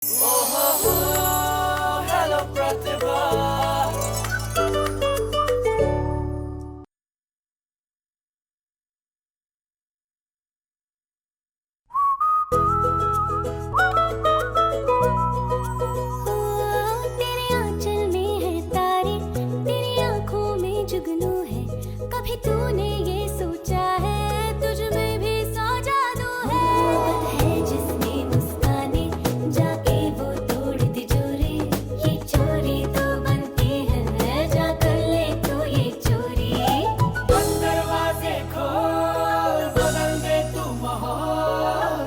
Hello प्रतिभा। तेरे आंचल में है तारे, तेरी आंखों में जुगनू है। कभी तूने ये सोचा है तुझ में भी सौ जादू है। जिसने मुस्काने जाके वो तोड़ दी चोरी, ये चोरी तो बनती है जा कर ले तो ये चोरी। बंद दरवाजे खोल, बदल दे तू माहौल।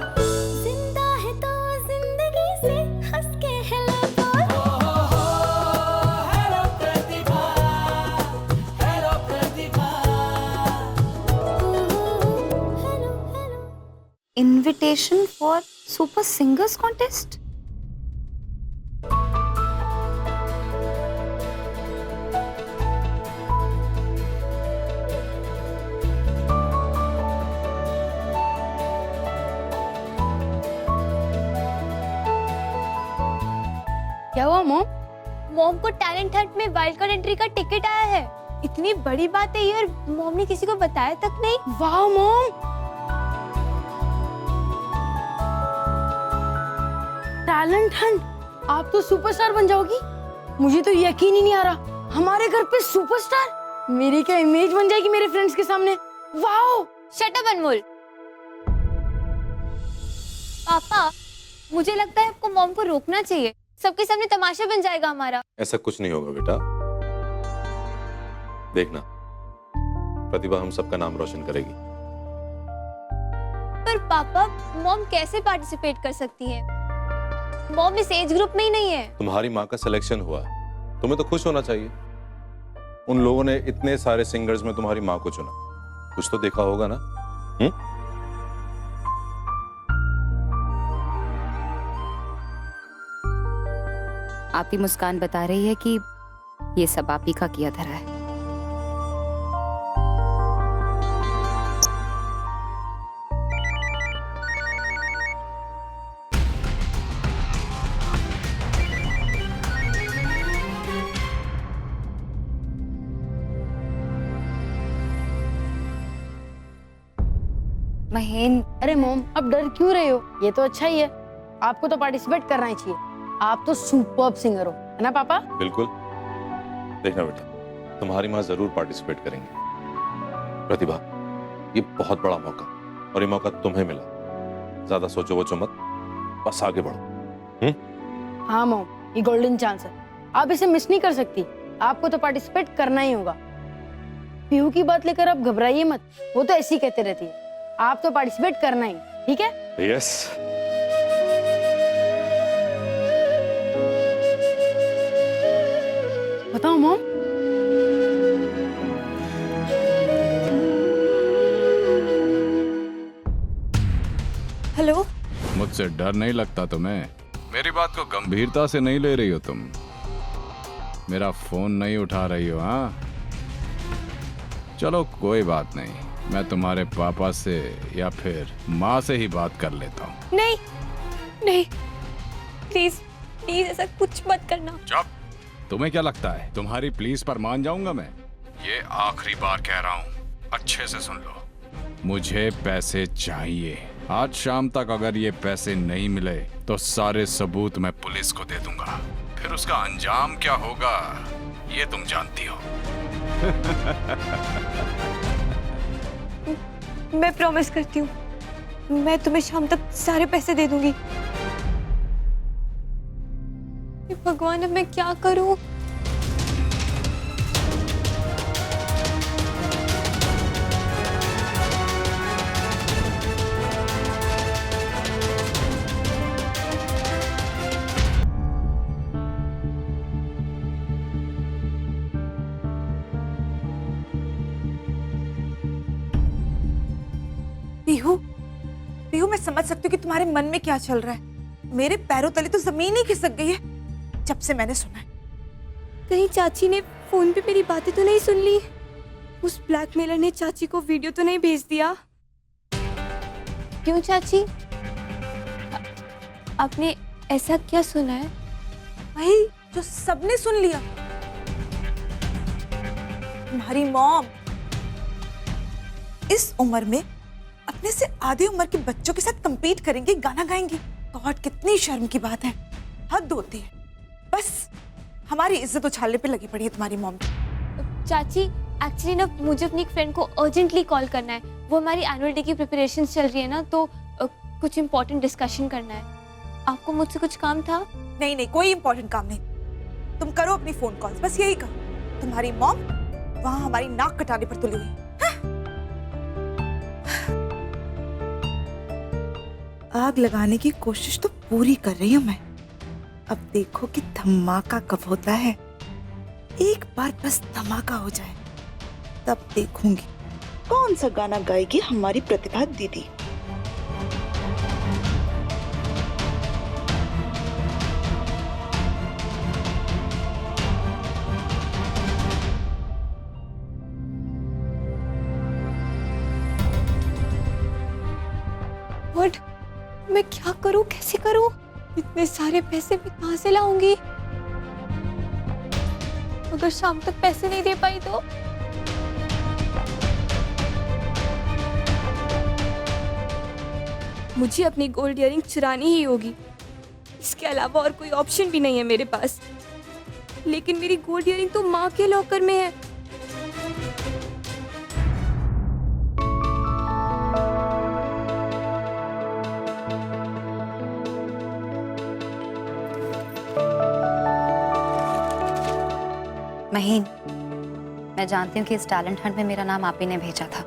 जिंदा है तो जिंदगी से हंस के हेलो बोल। Hello Pratibha, hello Pratibha. Hello hello. Invitation for Super Singers Contest? क्या हुआ मॉम? मॉम को टैलेंट हंट में वाइल्ड कार्ड एंट्री का टिकट आया है। इतनी बड़ी बात है ये और मॉम ने किसी को बताया तक नहीं। वाह मॉम, टैलेंट हंट, आप तो सुपरस्टार बन जाओगी। मुझे तो यकीन ही नहीं आ रहा, हमारे घर पे सुपरस्टार। मेरी क्या इमेज बन जाएगी मेरे फ्रेंड्स के सामने। वाह। शट अप अनमोल। पापा, मुझे लगता है आपको मॉम को रोकना चाहिए, सबके सामने तमाशा बन जाएगा हमारा। ऐसा कुछ नहीं होगा बेटा, देखना प्रतिभा हम सबका नाम रोशन करेगी। पर पापा, मॉम कैसे पार्टिसिपेट कर सकती है? मॉम इस एज ग्रुप में ही नहीं है। तुम्हारी माँ का सिलेक्शन हुआ है, तुम्हें तो खुश होना चाहिए। उन लोगों ने इतने सारे सिंगर्स में तुम्हारी माँ को चुना, कुछ तो देखा होगा ना। आप ही मुस्कान बता रही है कि ये सब आप ही का किया धरा है। महेन, अरे मॉम, अब डर क्यों रहे हो? ये तो अच्छा ही है, आपको तो पार्टिसिपेट करना ही चाहिए। आप तो सुपर्ब सिंगर हो, है ना पापा? बिल्कुल। देखना बेटा, तुम्हारी माँ जरूर पार्टिसिपेट करेंगे। प्रतिभा, ये बहुत बड़ा मौका और ये मौका तुम्हें मिला। ज्यादा सोचो वोचो मत, बस आगे बढ़ो। हाँ मॉम, ये गोल्डन चांस है, आप इसे मिस नहीं कर सकती। आपको तो पार्टिसिपेट करना ही होगा। पीहू की बात लेकर आप घबराइए मत, वो तो ऐसी कहते रहती है। आप तो पार्टिसिपेट करना ही, ठीक है? यस। बताओ मॉम। हेलो। मुझसे डर नहीं लगता तुम्हें? मेरी बात को गंभीरता से नहीं ले रही हो तुम? मेरा फोन नहीं उठा रही हो? हाँ, चलो कोई बात नहीं, मैं तुम्हारे पापा से या फिर माँ से ही बात कर लेता हूँ। नहीं नहीं, प्लीज प्लीज ऐसा कुछ मत करना। चुप। तुम्हें क्या लगता है तुम्हारी प्लीज पर मान जाऊंगा मैं? ये आखिरी बार कह रहा हूँ, अच्छे से सुन लो। मुझे पैसे चाहिए। आज शाम तक अगर ये पैसे नहीं मिले तो सारे सबूत मैं पुलिस को दे दूंगा। फिर उसका अंजाम क्या होगा ये तुम जानती हो। मैं प्रॉमिस करती हूँ, मैं तुम्हें शाम तक सारे पैसे दे दूंगी। हे भगवान, अब मैं क्या करूं? पीहू, पीहू, मैं समझ सकती हूँ कि तुम्हारे मन में क्या चल रहा है। मेरे पैरों तले तो जमीन ही खिसक गई है जब से मैंने सुना है। कहीं चाची ने फोन पे मेरी बातें तो नहीं सुन ली? उस ब्लैकमेलर ने चाची को वीडियो तो नहीं भेज दिया? क्यों चाची, आपने ऐसा क्या सुना है? भाई जो सबने सुन लिया, तुम्हारी मॉम इस उम्र में अपने से आधी उम्र के बच्चों के साथ compete करेंगे, गाना गाएंगे। गॉड, कितनी शर्म की बात है, हद होती है। बस हमारी इज्जत उछालने पे लगी पड़ी है तुम्हारी मॉम। चाची एक्चुअली ना मुझे अपनी एक फ्रेंड को अर्जेंटली कॉल करना है। वो हमारी एनुअल डे की प्रिपरेशंस चल रही है ना, तो कुछ इंपॉर्टेंट डिस्कशन करना है। आपको मुझसे कुछ काम था? नहीं नहीं, कोई इंपॉर्टेंट काम नहीं। तुम करो अपनी फोन कॉल्स, बस यही करो। तुम्हारी मॉम वहां हमारी नाक कटाने पर तुली हुई है। आग लगाने की कोशिश तो पूरी कर रही हूं मैं। अब देखो कि धमाका कब होता है। एक बार बस धमाका हो जाए, तब देखूंगी कौन सा गाना गाएगी हमारी प्रतिभा दीदी। व्हाट? मैं क्या करूं, कैसे करूं? इतने सारे पैसे मैं कहां से लाऊंगी? अगर शाम तक पैसे नहीं दे पाई तो? मुझे अपनी गोल्ड इयरिंग चुरानी ही होगी। इसके अलावा और कोई ऑप्शन भी नहीं है मेरे पास। लेकिन मेरी गोल्ड इयरिंग तो माँ के लॉकर में है। महीन, मैं जानती हूँ कि इस टैलेंट हंट में मेरा नाम आप ही ने भेजा था।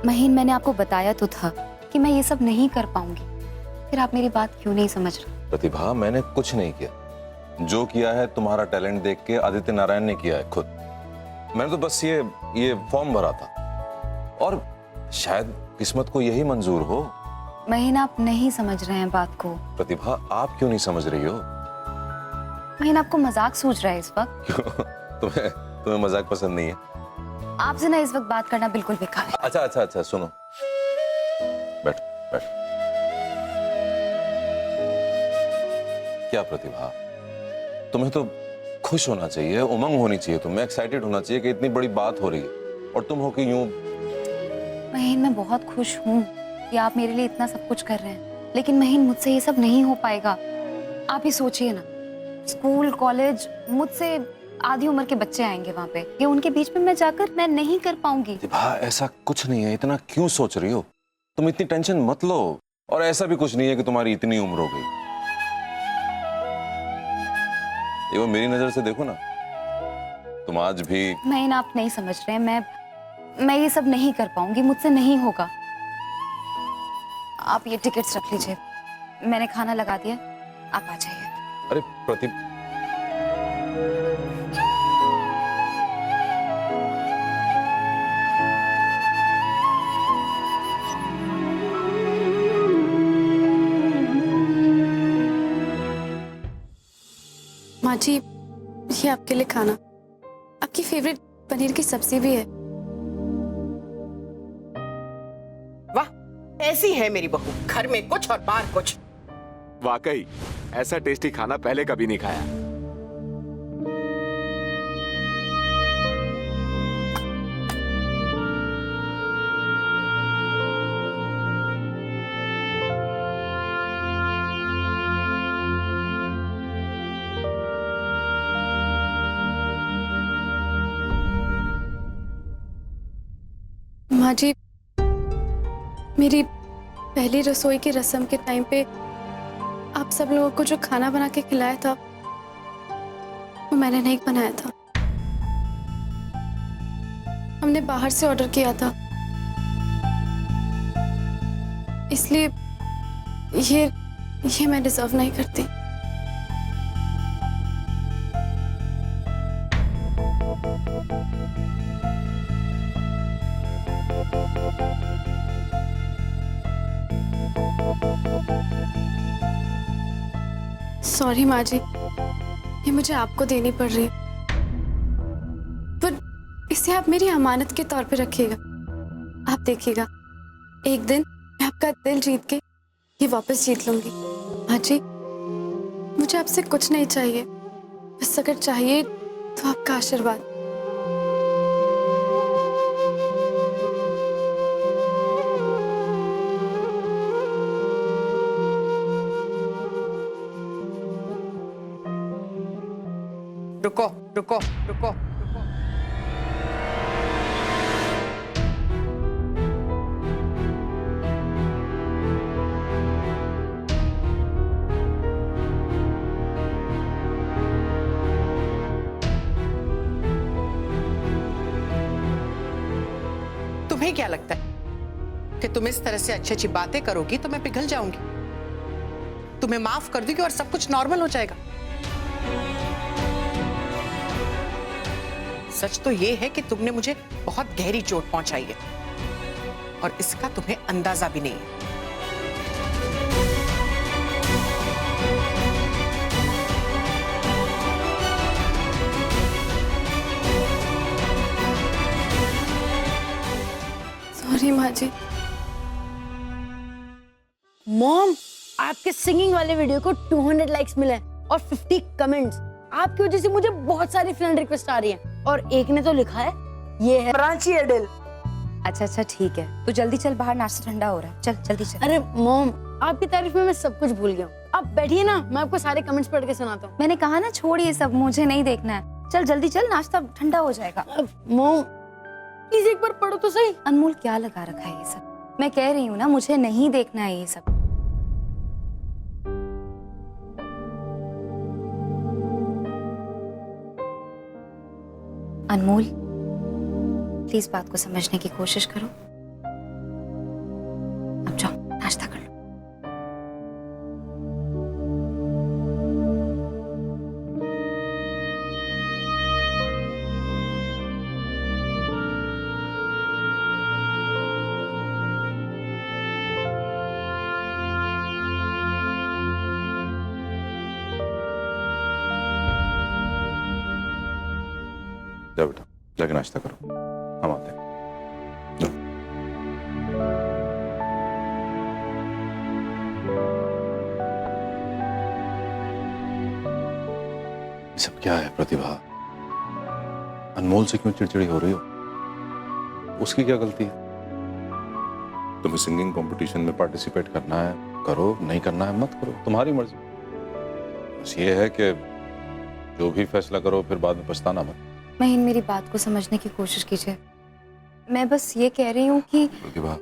महीन, मैंने आपको बताया तो था कि मैं ये सब नहीं कर पाऊंगी, फिर आप मेरी बात क्यों नहीं समझ रहे? प्रतिभा, मैंने कुछ नहीं किया। जो किया है तुम्हारा टैलेंट देख के आदित्य नारायण ने किया है खुद। मैंने तो बस ये फॉर्म भरा था और शायद किस्मत को यही मंजूर हो। महीन, आप नहीं समझ रहे हैं बात को। प्रतिभा, आप क्यों नहीं समझ रही हो? महीन, आपको मजाक सूझ रहा है इस वक्त। क्यों? तुम्हें मजाक पसंद नहीं है? आपसे ना इस वक्त बात करना बिल्कुल बेकार है। अच्छा, सुनो, बैठ। क्या प्रतिभा, तुम्हें तो खुश होना चाहिए, उमंग होनी चाहिए, तुम्हें एक्साइटेड होना चाहिए कि इतनी बड़ी बात हो रही है और तुम हो कि यूं। महीन, मैं बहुत खुश हूँ कि आप मेरे लिए इतना सब कुछ कर रहे हैं, लेकिन महीन, मुझसे ये सब नहीं हो पाएगा। आप ही सोचिए ना, स्कूल कॉलेज, मुझसे आधी उम्र के बच्चे आएंगे वहां पे, ये उनके बीच में मैं जाकर मैं नहीं कर पाऊंगी। प्रतिभा, ऐसा कुछ नहीं है, इतना क्यों सोच रही हो? तुम इतनी टेंशन मत लो। और ऐसा भी कुछ नहीं है कि तुम्हारी इतनी उम्र हो गई। ये वो मेरी नजर से देखो ना, तुम आज भी। महीन, आप नहीं समझ रहे हैं, मैं ये सब नहीं कर पाऊंगी, मुझसे नहीं होगा। आप ये टिकट्स रख लीजिए, मैंने खाना लगा दिया, आप आ जाइए। अरे प्रतिभा, माँ जी, ये आपके लिए खाना, आपकी फेवरेट पनीर की सब्जी भी है। वाह, ऐसी है मेरी बहू, घर में कुछ और बाहर कुछ। वाकई ऐसा टेस्टी खाना पहले कभी नहीं खाया। माँ जी, मेरी पहली रसोई की रस्म के टाइम पे आप सब लोगों को जो खाना बना के खिलाया था, वो मैंने नहीं बनाया था, हमने बाहर से ऑर्डर किया था। इसलिए ये मैं डिजर्व नहीं करती। सॉरी माँ जी, ये मुझे आपको देनी पड़ रही है, पर इसे आप मेरी अमानत के तौर पे रखिएगा। आप देखिएगा, एक दिन मैं आपका दिल जीत के ये वापस जीत लूंगी माँ जी, मुझे आपसे कुछ नहीं चाहिए, बस अगर चाहिए तो आपका आशीर्वाद। रुको रुको रुको रुको। तुम्हें क्या लगता है कि तुम इस तरह से अच्छी अच्छी बातें करोगी तो मैं पिघल जाऊंगी, तुम्हें माफ कर दूंगी और सब कुछ नॉर्मल हो जाएगा? सच तो ये है कि तुमने मुझे बहुत गहरी चोट पहुंचाई है और इसका तुम्हें अंदाजा भी नहीं है। सॉरी माँ जी। मॉम, आपके सिंगिंग वाले वीडियो को 200 लाइक्स मिले हैं और 50 कमेंट्स। आपकी वजह से मुझे बहुत सारी फ्रेंड रिक्वेस्ट आ रही हैं और एक ने तो लिखा है ये है रांची एडेल। अच्छा अच्छा ठीक है, तू जल्दी चल, बाहर नाश्ता ठंडा हो रहा है, चल जल्दी चल। अरे मॉम, आपकी तारीफ में मैं सब कुछ भूल गया हूँ। आप बैठिए ना, मैं आपको सारे कमेंट्स पढ़ के सुनाता हूँ। मैंने कहा ना छोड़ ये सब, मुझे नहीं देखना है, चल जल्दी चल, नाश्ता ठंडा हो जाएगा। मॉम प्लीज एक बार पढ़ो तो सही। अनमोल क्या लगा रखा है ये सब, मैं कह रही हूँ ना मुझे नहीं देखना है ये सब। अनमोल प्लीज बात को समझने की कोशिश करो, अब जाओ नाश्ता कर लो। जा बेटा, जाके नाश्ता करो, हम आते हैं। जाओ। ये सब क्या है प्रतिभा? अनमोल से क्यों चिड़चिड़ी हो रही हो? उसकी क्या गलती है? तुम्हें सिंगिंग कंपटीशन में पार्टिसिपेट करना है करो, नहीं करना है मत करो, तुम्हारी मर्जी। बस ये है कि जो भी फैसला करो फिर बाद में पछताना मत। महीन मेरी बात को समझने की कोशिश कीजिए, मैं बस ये कह रही हूँ कि प्रतिभा,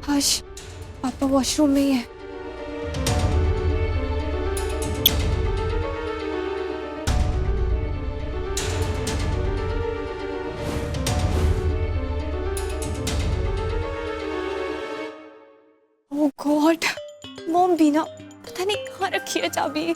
हर्ष, पापा वॉशरूम में ही है। ओह गॉड, मॉम भी ना पता नहीं कहाँ रखी है चाबी।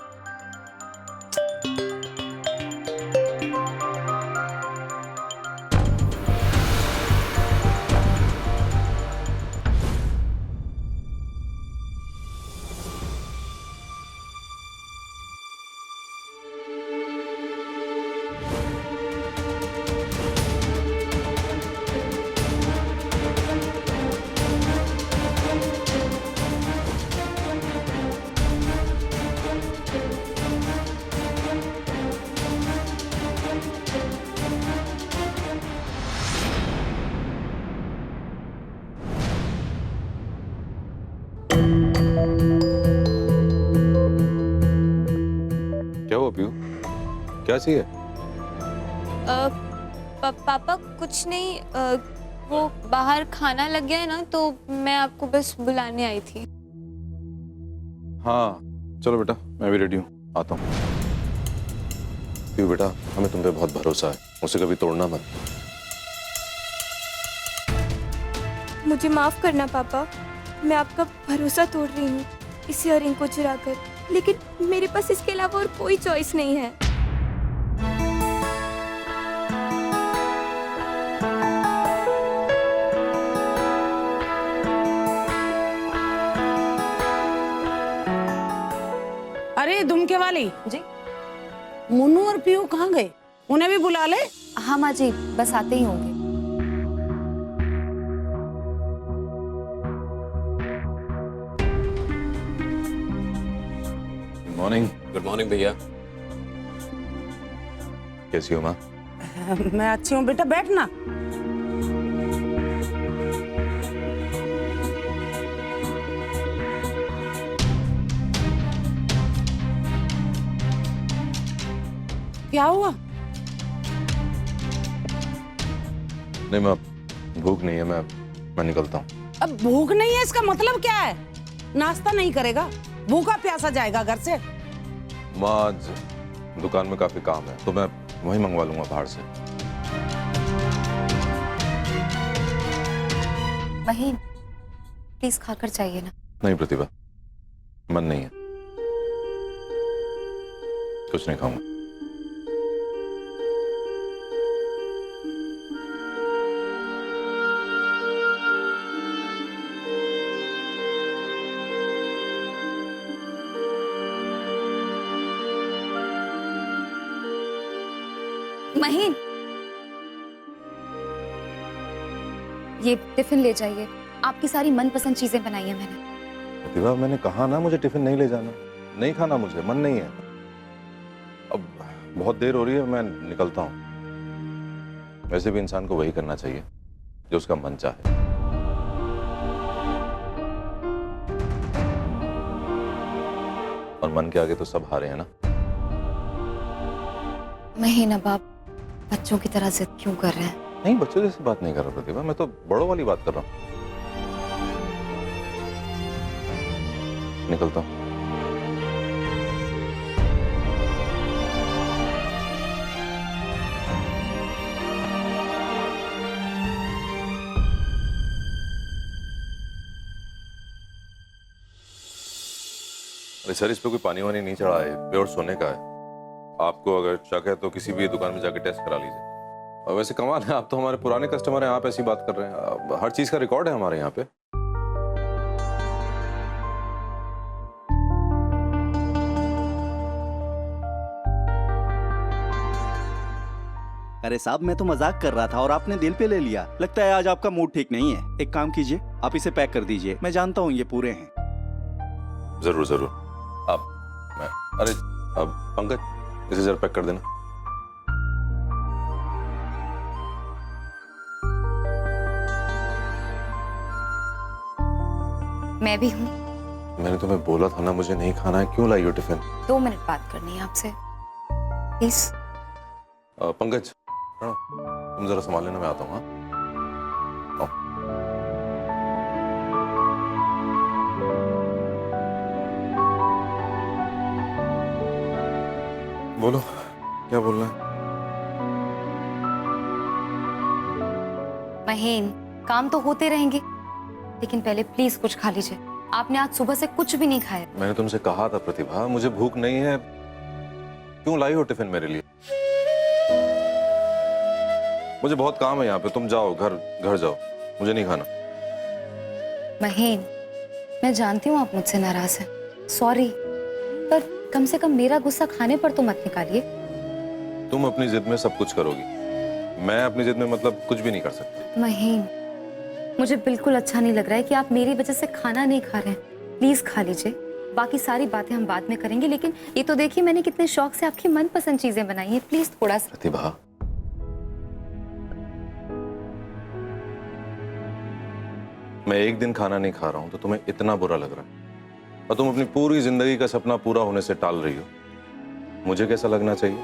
क्या हुआ पीयू? क्या चाहिए? पापा कुछ नहीं, वो बाहर खाना लग गया है ना, तो मैं आपको बस बुलाने आई थी। हाँ चलो बेटा, मैं भी रेडी हूँ, आता हूँ। पीयू बेटा, हमें तुम पे बहुत भरोसा है, उसे कभी तोड़ना मत। मुझे माफ करना पापा, मैं आपका भरोसा तोड़ रही हूँ इस इयररिंग को चुराकर। लेकिन मेरे पास इसके अलावा और कोई चॉइस नहीं है। अरे दुमके वाली जी। मुन्नू और पीयू कहाँ गए? उन्हें भी बुला ले। हाँ माँ जी, बस आते ही होंगे। मॉर्निंग। गुड मॉर्निंग भैया। कैसी हो माँ? मैं अच्छी हूँ बेटा, बैठ ना। क्या हुआ? नहीं माँ, भूख नहीं है, मैं निकलता हूँ। अब भूख नहीं है इसका मतलब क्या है? नाश्ता नहीं करेगा, भूखा प्यासा जाएगा घर से। माँ आज दुकान में काफी काम है तो मैं वहीं मंगवा लूंगा बाहर से। महीन, प्लीज खाकर चाहिए ना। नहीं प्रतिभा, मन नहीं है, कुछ नहीं खाऊंगा। महीन, ये टिफिन ले जाइए, आपकी सारी मनपसंद चीजें बनाई है मैंने। प्रतिभा मैंने कहा ना मुझे टिफिन नहीं ले जाना, नहीं खाना, मुझे मन नहीं है। अब बहुत देर हो रही है, मैं निकलता हूँ। वैसे भी इंसान को वही करना चाहिए जो उसका मन चाहे। और मन के आगे तो सब हारे हैं ना। महीन, अब आप बच्चों की तरह जिद क्यों कर रहे हैं? नहीं, बच्चों जैसी बात नहीं कर रहा प्रतिभा, मैं तो बड़ों वाली बात कर रहा हूँ। निकलता हूँ। अरे सर, इस पे कोई पानी वानी नहीं चढ़ा है, प्योर सोने का है। आपको अगर शक है तो किसी भी दुकान में जाके टेस्ट करा लीजिए। और वैसे कमाल है, आप तो हमारे पुराने कस्टमर हैं, आप ऐसी बात कर रहे हैं। हर चीज का रिकॉर्ड है हमारे यहाँ पे। अरे साहब, मैं तो मजाक कर रहा था और आपने दिल पे ले लिया। लगता है आज आपका मूड ठीक नहीं है। एक काम कीजिए, आप इसे पैक कर दीजिए। मैं जानता हूँ ये पूरे हैं। जरूर जरूर। अरे अब पंकज, इसे जरा पैक कर देना। मैं भी हूँ। मैंने तुम्हें बोला था ना मुझे नहीं खाना है, क्यों लाई हो टिफिन? 2 मिनट बात करनी है आपसे, प्लीज। पंकज, तुम जरा संभाल लेना, मैं आता हूँ। बोलो, क्या बोलना है? महीन, काम तो होते रहेंगे, लेकिन पहले प्लीज कुछ खा लीजिए। आपने आज सुबह से कुछ भी नहीं खाया। मैंने तुमसे कहा था प्रतिभा, मुझे भूख नहीं है। क्यों लाई हो टिफिन मेरे लिए? मुझे बहुत काम है यहाँ पे, तुम जाओ, घर जाओ, मुझे नहीं खाना। महीन, मैं जानती हूँ आप मुझसे नाराज हैं, सॉरी, पर कम से कम मेरा गुस्सा खाने पर तो मत निकालिए। तुम अपनी जिद में सब कुछ करोगी, मैं अपनी जिद में मतलब कुछ भी नहीं कर सकती। महीन, मुझे बिल्कुल अच्छा नहीं लग रहा है कि आप मेरी वजह से खाना नहीं खा रहे हैं। प्लीज खा लीजिए, बाकी सारी बातें हम बाद में करेंगे, लेकिन ये तो देखिए मैंने कितने शौक से आपकी मनपसंद चीजें बनाई हैं। प्लीज थोड़ा सा। प्रतिभा, मैं एक दिन खाना नहीं खा रहा हूं तो तुम्हें इतना बुरा लग रहा है, और तुम अपनी पूरी जिंदगी का सपना पूरा होने से टाल रही हो। मुझे कैसा लगना चाहिए?